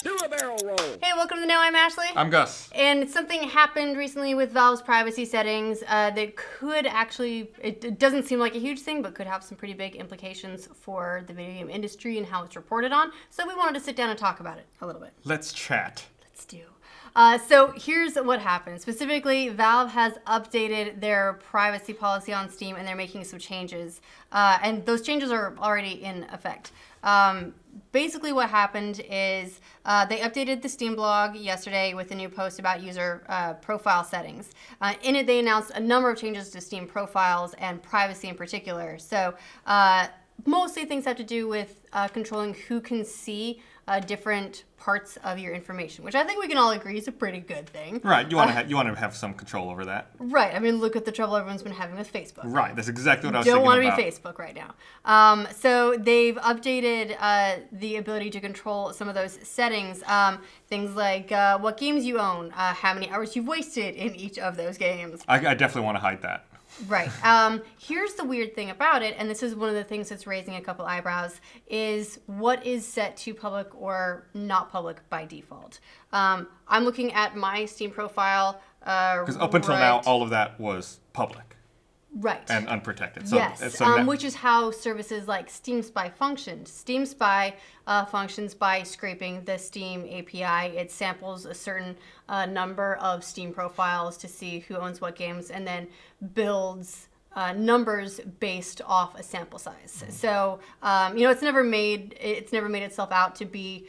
Do a barrel roll. Hey, welcome to the Now. I'm Ashley. I'm Gus. And something happened recently with Valve's privacy settings that could actually, it doesn't seem like a huge thing, but could have some pretty big implications for the video game industry and how it's reported on. So we wanted to sit down and talk about it a little bit. Let's chat. Let's do. So here's what happened. Specifically, Valve has updated their privacy policy on Steam, and they're making some changes. And those changes are already in effect. Basically, what happened is they updated the Steam blog yesterday with a new post about user profile settings. In it, they announced a number of changes to Steam profiles and privacy in particular. So mostly things have to do with controlling who can see different parts of your information, which I think we can all agree is a pretty good thing. Right, you want to have some control over that. Right, I mean, look at the trouble everyone's been having with Facebook. Right, that's exactly what I was thinking about. about. Don't want to be Facebook right now. So they've updated the ability to control some of those settings. Things like what games you own, how many hours you've wasted in each of those games. I definitely want to hide that. Right. Here's the weird thing about it, and this is one of the things that's raising a couple eyebrows, is what is set to public or not public by default. I'm looking at my Steam profile. Because up until now, all of that was public. Right. And unprotected. So, yes, which is how services like Steam Spy functioned. Steam Spy functions by scraping the Steam API. It samples a certain number of Steam profiles to see who owns what games, and then builds numbers based off a sample size. So, it's never made itself out to be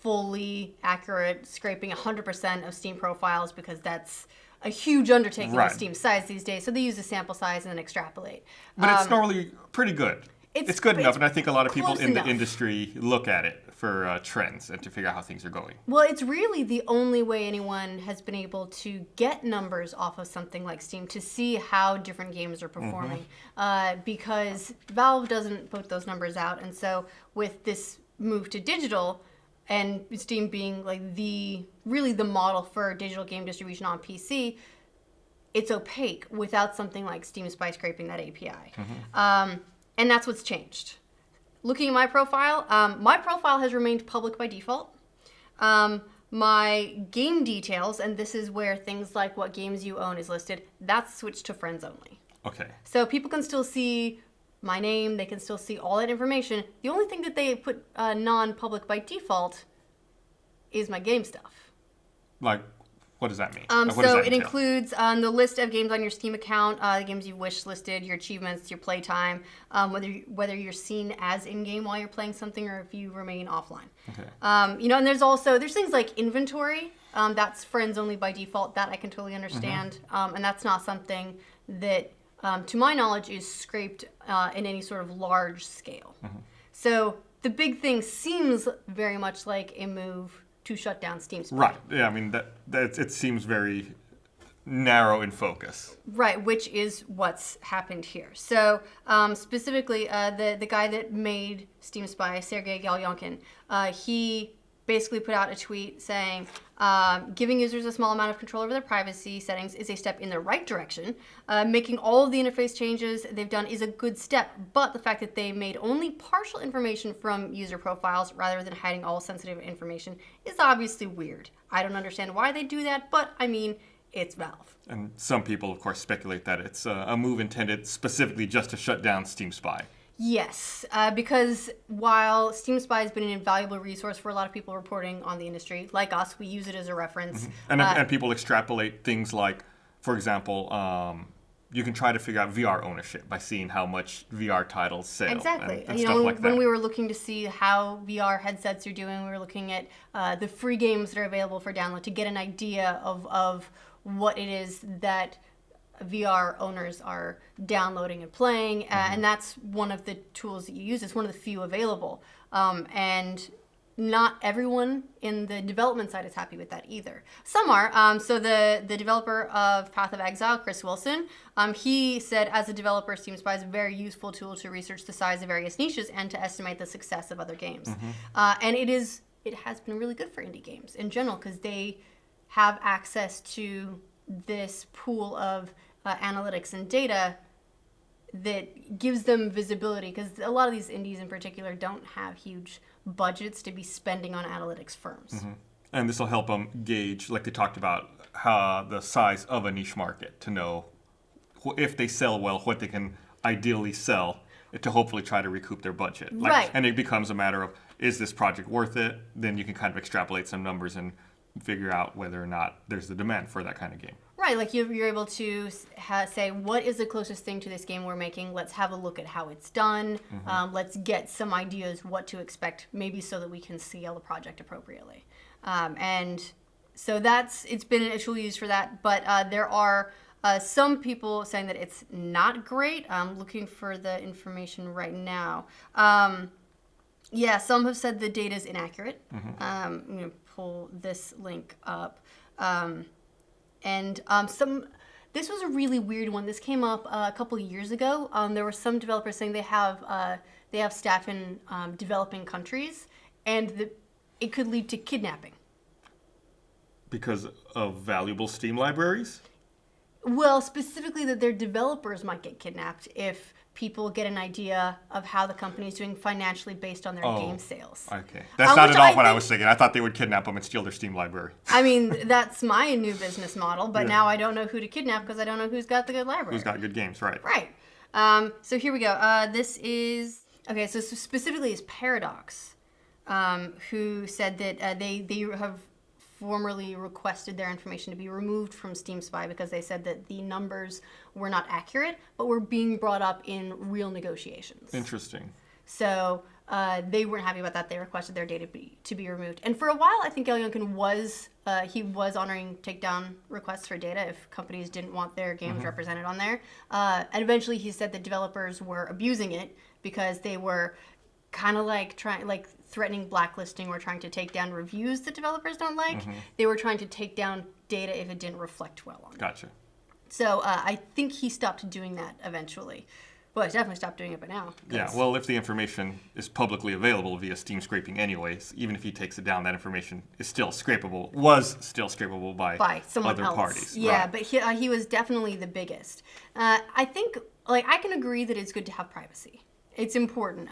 fully accurate, scraping 100% of Steam profiles, because that's a huge undertaking with Steam's size these days. So they use a sample size and then extrapolate. But it's normally pretty good. It's good enough, and I think a lot of people in the industry look at it for trends and to figure out how things are going. Well, it's really the only way anyone has been able to get numbers off of something like Steam to see how different games are performing, because Valve doesn't put those numbers out. And so with this move to digital, and Steam being like really the model for digital game distribution on PC, it's opaque without something like Steam Spy scraping that API. And that's what's changed. Looking at my profile has remained public by default. My game details, and this is where things like what games you own is listed, that's switched to friends only. Okay. So people can still see my name, they can still see all that information. The only thing that they put non-public by default is my game stuff. Like, what does that mean? So it includes the list of games on your Steam account, the games you've wish listed, your achievements, your playtime, whether you're seen as in-game while you're playing something or if you remain offline. Okay. And there's things like inventory. That's friends only by default. That I can totally understand. And that's not something that, to my knowledge, is scraped in any sort of large scale. So the big thing seems very much like a move to shut down Steam Spy. Right. Yeah, I mean, it seems very narrow in focus. Right, which is what's happened here. So specifically, the guy that made Steam Spy, Sergey Galyonkin, he basically put out a tweet saying, giving users a small amount of control over their privacy settings is a step in the right direction. Making all of the interface changes they've done is a good step, but the fact that they made only partial information from user profiles rather than hiding all sensitive information is obviously weird. I don't understand why they do that, but I mean, it's Valve. And some people, of course, speculate that it's a move intended specifically just to shut down Steam Spy. Yes, because while Steam Spy has been an invaluable resource for a lot of people reporting on the industry, like us, we use it as a reference. And people extrapolate things like, for example, you can try to figure out VR ownership by seeing how much VR titles sell. Exactly. And stuff like that. When we were looking to see how VR headsets are doing, we were looking at the free games that are available for download to get an idea of what it is that VR owners are downloading and playing, and that's one of the tools that you use. It's one of the few available, and not everyone in the development side is happy with that either. Some are. So the developer of Path of Exile, Chris Wilson, he said, as a developer, Steam Spy is a very useful tool to research the size of various niches and to estimate the success of other games. And it has been really good for indie games in general, because they have access to this pool of analytics and data that gives them visibility, because a lot of these indies in particular don't have huge budgets to be spending on analytics firms. And this will help them gauge, like they talked about, how the size of a niche market to know if they sell well, what they can ideally sell to hopefully try to recoup their budget. Right. And it becomes a matter of, is this project worth it? Then you can kind of extrapolate some numbers and figure out whether or not there's the demand for that kind of game. Right, like you're able to say, what is the closest thing to this game we're making? Let's have a look at how it's done. Let's get some ideas what to expect, maybe so that we can scale the project appropriately. And so it's been an tool used for that. But there are some people saying that it's not great. I'm looking for the information right now. Yeah, some have said the data is inaccurate. I'm going to pull this link up. This was a really weird one. This came up a couple of years ago. There were some developers saying they have staff in developing countries, and it could lead to kidnapping. Because of valuable Steam libraries? Well, specifically that their developers might get kidnapped if people get an idea of how the company is doing financially based on their game sales. Okay. That's not at all what I was thinking. I thought they would kidnap them and steal their Steam library. I mean, that's my new business model, but now I don't know who to kidnap because I don't know who's got the good library. Who's got good games, right. Right. So here we go. This is... Okay, so specifically is Paradox, who said that they have formerly requested their information to be removed from Steam Spy because they said that the numbers were not accurate, but were being brought up in real negotiations. Interesting. So they weren't happy about that. They requested their data to be removed. And for a while, I think Youngkin was honoring takedown requests for data if companies didn't want their games represented on there. And eventually, he said that developers were abusing it because they were kind of threatening blacklisting or trying to take down reviews that developers don't like. They were trying to take down data if it didn't reflect well on them. Gotcha. So I think he stopped doing that eventually. Well, he's definitely stopped doing it by now. Yeah, well, if the information is publicly available via Steam scraping anyways, even if he takes it down, that information is still scrapable, by someone other else. parties. Yeah, right. but he was definitely the biggest. I think, I can agree that it's good to have privacy. It's important,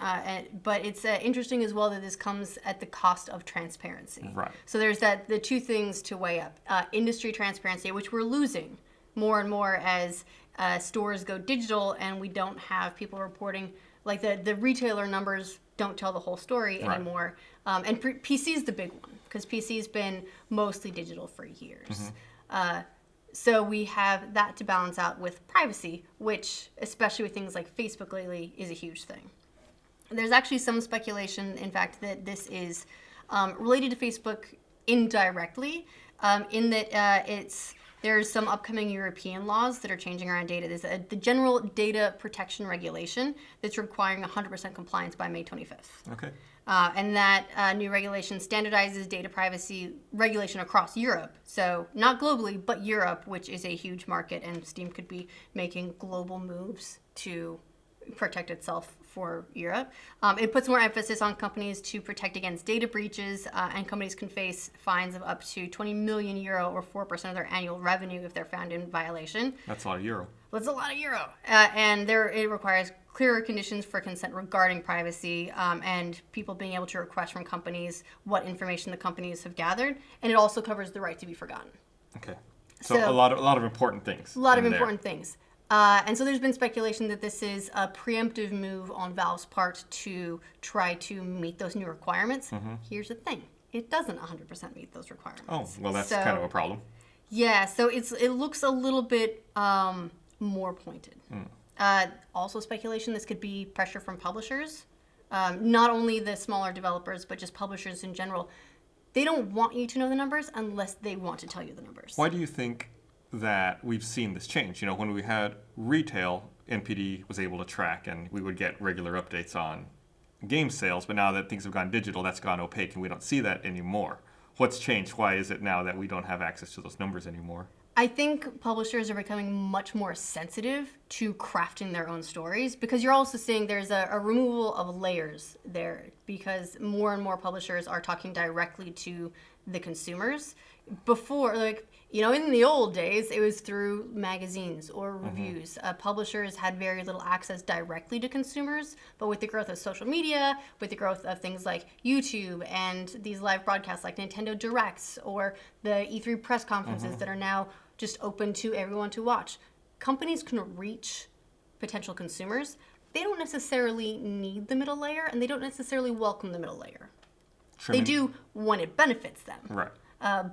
but it's interesting as well that this comes at the cost of transparency. Right. So there's the two things to weigh up. Industry transparency, which we're losing more and more as stores go digital and we don't have people reporting, like the retailer numbers don't tell the whole story anymore. And PC is the big one because PC's been mostly digital for years. So we have that to balance out with privacy, which, especially with things like Facebook lately, is a huge thing. There's actually some speculation, in fact, that this is related to Facebook indirectly, in that there's some upcoming European laws that are changing around data. There's the General Data Protection Regulation that's requiring 100% compliance by May 25th. Okay. And that new regulation standardizes data privacy regulation across Europe. So not globally, but Europe, which is a huge market, and Steam could be making global moves to protect itself for Europe. It puts more emphasis on companies to protect against data breaches, and companies can face fines of up to 20 million euro or 4% of their annual revenue if they're found in violation. That's a lot of euro. That's a lot of euro. And it requires clearer conditions for consent regarding privacy, and people being able to request from companies what information the companies have gathered. And it also covers the right to be forgotten. Okay. So a lot of important things. A lot of important things. And so there's been speculation that this is a preemptive move on Valve's part to try to meet those new requirements. Here's the thing. It doesn't 100% meet those requirements. Oh, well, that's kind of a problem. Yeah, so it looks a little bit more pointed. Also speculation, this could be pressure from publishers. Not only the smaller developers, but just publishers in general. They don't want you to know the numbers unless they want to tell you the numbers. Why do you think that we've seen this change? You know, when we had retail, NPD was able to track and we would get regular updates on game sales, but now that things have gone digital, that's gone opaque and we don't see that anymore. What's changed? Why is it now that we don't have access to those numbers anymore? I think publishers are becoming much more sensitive to crafting their own stories because you're also seeing there's a removal of layers there because more and more publishers are talking directly to the consumers. Before, like, in the old days, it was through magazines or reviews. Publishers had very little access directly to consumers, but with the growth of social media, with the growth of things like YouTube and these live broadcasts like Nintendo Directs or the E3 press conferences that are now just open to everyone to watch, companies can reach potential consumers. They don't necessarily need the middle layer, and they don't necessarily welcome the middle layer. They do when it benefits them. Right.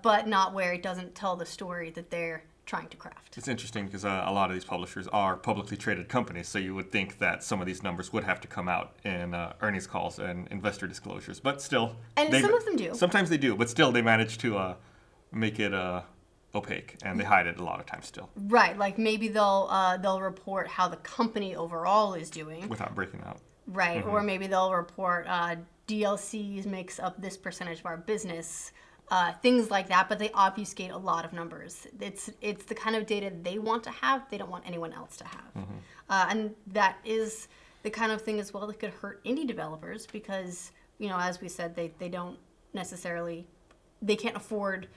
But not where it doesn't tell the story that they're trying to craft. It's interesting because a lot of these publishers are publicly traded companies, so you would think that some of these numbers would have to come out in earnings calls and investor disclosures, but still. And some of them do. Sometimes they do, but still they manage to make it opaque, and they hide it a lot of times still. Right, like maybe they'll report how the company overall is doing. Without breaking out. Right, or maybe they'll report DLCs makes up this percentage of our business. Things like that, but they obfuscate a lot of numbers. It's the kind of data they want to have, they don't want anyone else to have. And that is the kind of thing as well that could hurt indie developers because, as we said, they don't necessarily, they can't afford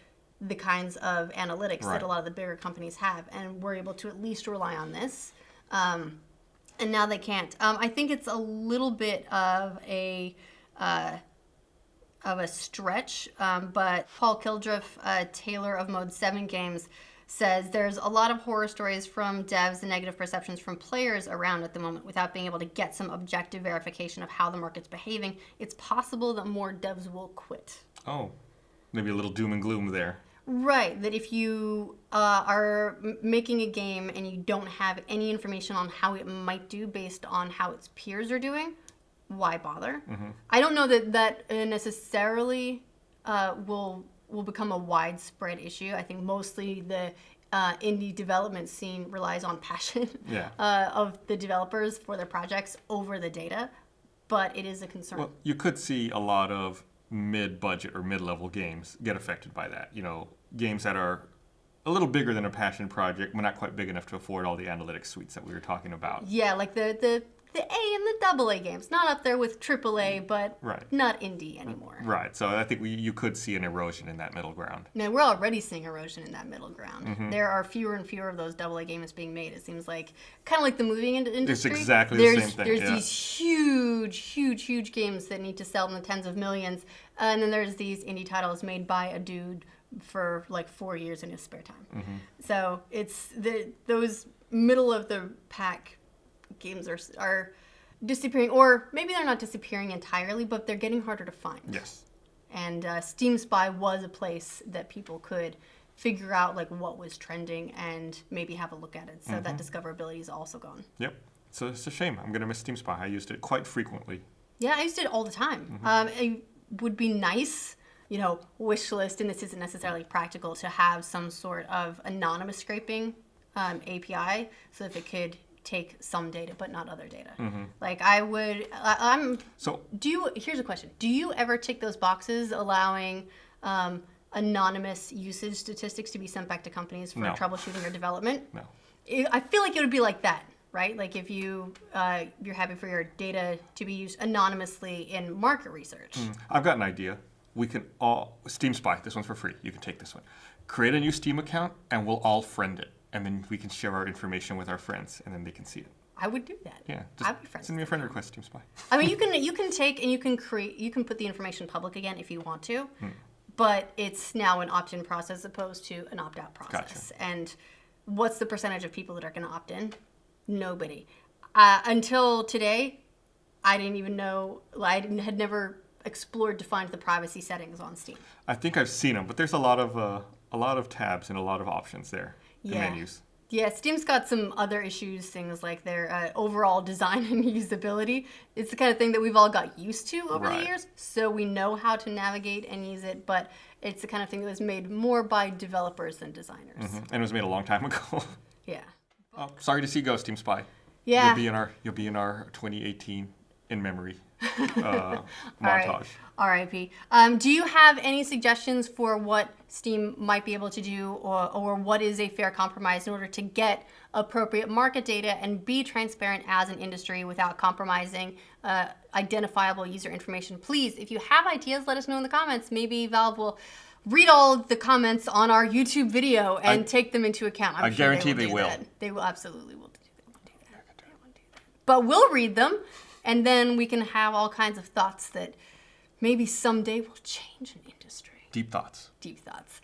the kinds of analytics that a lot of the bigger companies have, and we're able to at least rely on this. And now they can't. I think it's a little bit of a stretch, but Paul Kildriff, Taylor of Mode 7 Games, says there's a lot of horror stories from devs and negative perceptions from players around at the moment without being able to get some objective verification of how the market's behaving. It's possible that more devs will quit. Oh, maybe a little doom and gloom there. Right, that if you are making a game and you don't have any information on how it might do based on how its peers are doing, why bother? I don't know that necessarily will become a widespread issue. I think mostly the indie development scene relies on passion of the developers for their projects over the data, but it is a concern. Well, you could see a lot of mid-budget or mid-level games get affected by that. Games that are a little bigger than a passion project, but not quite big enough to afford all the analytics suites that we were talking about. Yeah, like the A and the AA games, not up there with AAA, but not indie anymore. Right. So I think you could see an erosion in that middle ground. Now, we're already seeing erosion in that middle ground. There are fewer and fewer of those AA games being made. It seems like kind of like the movie industry. It's exactly the same thing. There's these huge games that need to sell in the tens of millions, and then there's these indie titles made by a dude for like 4 years in his spare time. So it's those middle of the pack games are disappearing, or maybe they're not disappearing entirely, but they're getting harder to find. Yes. And Steam Spy was a place that people could figure out like what was trending and maybe have a look at it. So that discoverability is also gone. Yep. So it's a shame. I'm gonna miss Steam Spy. I used it quite frequently. Yeah, I used it all the time. It would be nice, wish list, and this isn't necessarily practical, to have some sort of anonymous scraping API so if it could take some data but not other data. Like here's a question. Do you ever tick those boxes allowing anonymous usage statistics to be sent back to companies for troubleshooting or development? No. I feel like it would be like that, right? Like if you're happy for your data to be used anonymously in market research. I've got an idea. We can all, Steam Spy, this one's for free. You can take this one. Create a new Steam account and we'll all friend it. And then we can share our information with our friends, and then they can see it. I would do that. Yeah, I'd be friends. Send me a friend request, Steam Spy. I mean, you can take and you can put the information public again if you want to, but it's now an opt-in process as opposed to an opt-out process. Gotcha. And what's the percentage of people that are going to opt in? Nobody. Until today, I didn't even know. I had never explored to find the privacy settings on Steam. I think I've seen them, but there's a lot of tabs and a lot of options there. Menus. Yeah, Steam's got some other issues, things like their overall design and usability. It's the kind of thing that we've all got used to over the years, so we know how to navigate and use it, but it's the kind of thing that was made more by developers than designers. And it was made a long time ago. Yeah. Oh, sorry to see you go, Steam Spy. Yeah. You'll be in our 2018 in-memory All montage. right. RIP. Do you have any suggestions for what Steam might be able to do, or what is a fair compromise in order to get appropriate market data and be transparent as an industry without compromising identifiable user information? Please, if you have ideas, let us know in the comments. Maybe Valve will read all of the comments on our YouTube video and take them into account. I guarantee they will. They will absolutely will do that. But we'll read them, and then we can have all kinds of thoughts that maybe someday will change an industry. Deep thoughts. Deep thoughts.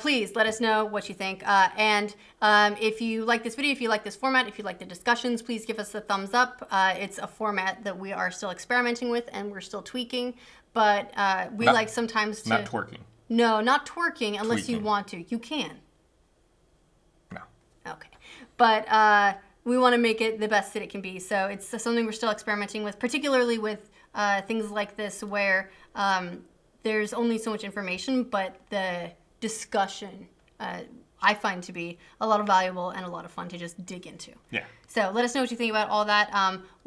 Please let us know what you think. And if you like this video, if you like this format, if you like the discussions, please give us a thumbs up. It's a format that we are still experimenting with and we're still tweaking. But like sometimes to... Not twerking. No, not twerking unless you Tweaking. want to. You can. No. Okay. But we want to make it the best that it can be. So it's something we're still experimenting with, particularly with things like this where there's only so much information, but the discussion I find to be a lot of valuable and a lot of fun to just dig into. Yeah. So let us know what you think about all that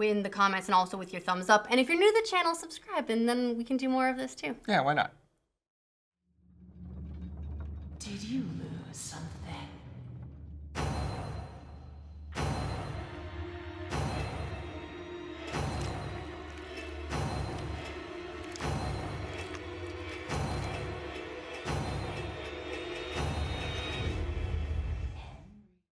in the comments and also with your thumbs up. And if you're new to the channel, subscribe, and then we can do more of this too. Yeah, why not? Did you lose something?